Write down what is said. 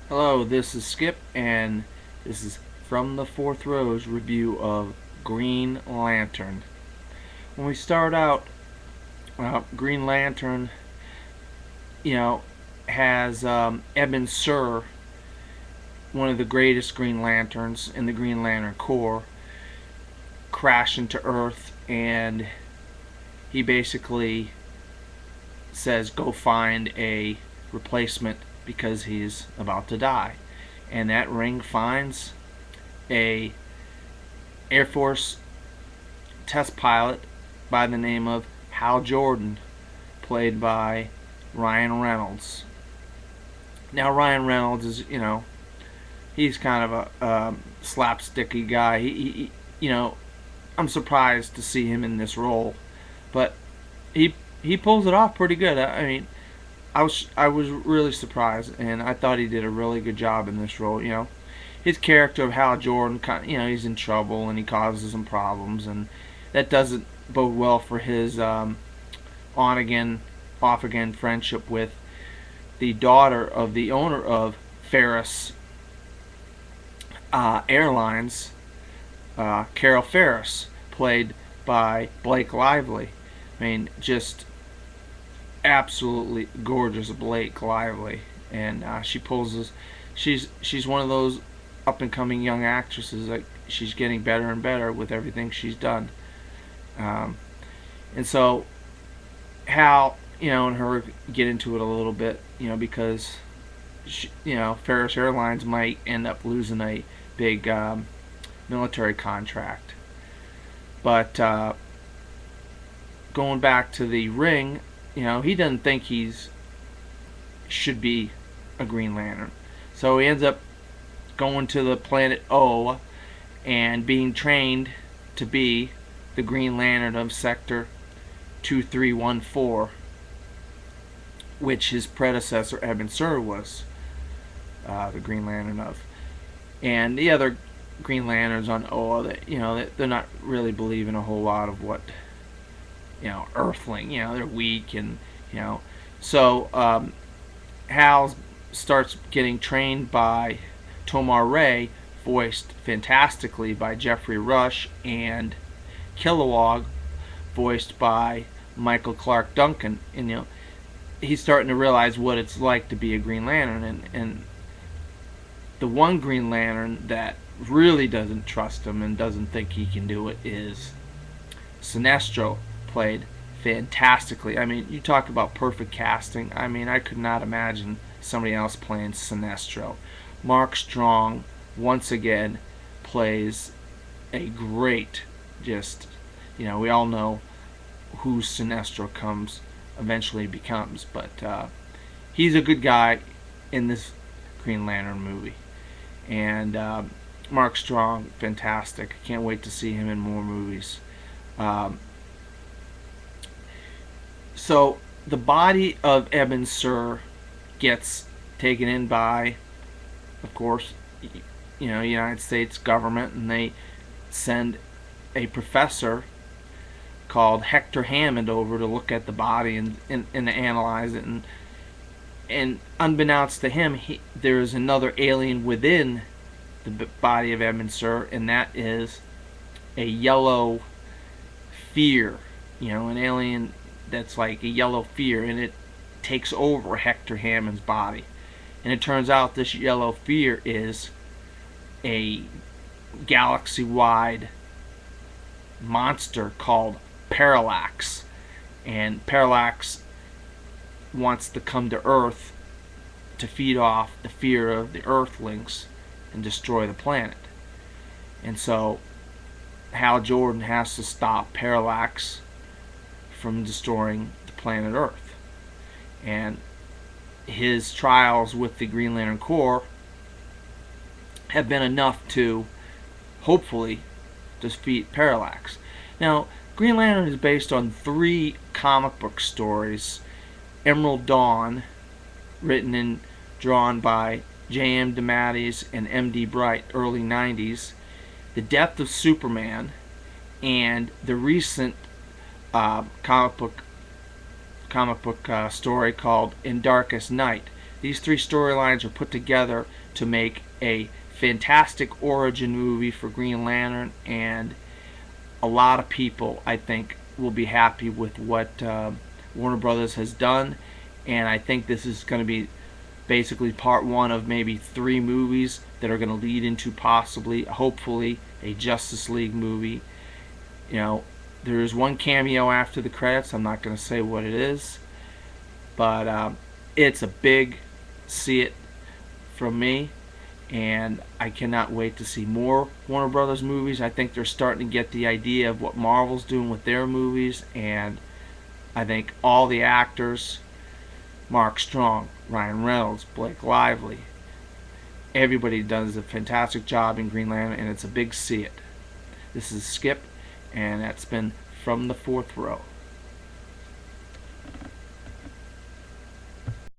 Hello, this is Skip, and this is From the Fourth Row's review of Green Lantern. When we start out, Green Lantern, you know, has Eben Sur, one of the greatest Green Lanterns in the Green Lantern Corps, crash into Earth, and he basically says, "Go find a replacement because he's about to die." And that ring finds a Air Force test pilot by the name of Hal Jordan, played by Ryan Reynolds. Now Ryan Reynolds is, he's kind of a slapsticky guy. I'm surprised to see him in this role, but he pulls it off pretty good. I mean, I was really surprised, and I thought he did a really good job in this role. His character of Hal Jordan, he's in trouble and he causes some problems, and that doesn't bode well for his on again, off again friendship with the daughter of the owner of Ferris Airlines, Carol Ferris, played by Blake Lively. I mean, just absolutely gorgeous Blake Lively, and she pulls this. She's one of those up and coming young actresses. Like, she's getting better and better with everything she's done. Um, and so Hal, and her get into it a little bit, because Ferris Airlines might end up losing a big military contract. But going back to the ring, he doesn't think he's should be a Green Lantern, so he ends up going to the planet O and being trained to be the Green Lantern of Sector 2314, which his predecessor Eben Sur was the Green Lantern of. And the other Green Lanterns on Oa, they're not really believing a whole lot of what Earthling. They're weak, and so Hal starts getting trained by Tomar-Re, voiced fantastically by Jeffrey Rush, and Kilowog, voiced by Michael Clark Duncan. And he's starting to realize what it's like to be a Green Lantern, and the one Green Lantern that really doesn't trust him and doesn't think he can do it is Sinestro, played fantastically. I mean, you talk about perfect casting. I mean, I could not imagine somebody else playing Sinestro. Mark Strong, once again, plays a great, we all know who Sinestro eventually becomes, but he's a good guy in this Green Lantern movie. And Mark Strong, fantastic. I can't wait to see him in more movies. So the body of Eben Sur gets taken in by, of course, United States government, and they send a professor called Hector Hammond over to look at the body and to analyze it. And unbeknownst to him, there is another alien within the body of Eben Sur, and that is a yellow fear. An alien that's like a yellow fear, and it takes over Hector Hammond's body. And it turns out this yellow fear is a galaxy-wide monster called Parallax. And Parallax wants to come to Earth to feed off the fear of the Earthlings and destroy the planet. And so Hal Jordan has to stop Parallax from destroying the planet Earth. And his trials with the Green Lantern Corps have been enough to hopefully defeat Parallax. Now, Green Lantern is based on 3 comic book stories. Emerald Dawn, written and drawn by J.M. DeMatteis and M.D. Bright, early 90s. The Death of Superman, and the recent comic book story called In Darkest Night, These three storylines are put together to make a fantastic origin movie for Green Lantern, and a lot of people, I think, will be happy with what Warner Brothers has done. And I think this is going to be basically part one of maybe 3 movies that are going to lead into possibly, hopefully, a Justice League movie. You know, there is one cameo after the credits. I'm not going to say what it is, but it's a big see it from me, and I cannot wait to see more Warner Brothers movies. I think they're starting to get the idea of what Marvel's doing with their movies, and I think all the actors, Mark Strong, Ryan Reynolds, Blake Lively, everybody does a fantastic job in Green Lantern, and it's a big see it. This is Skip, and that's been From the Fourth Row.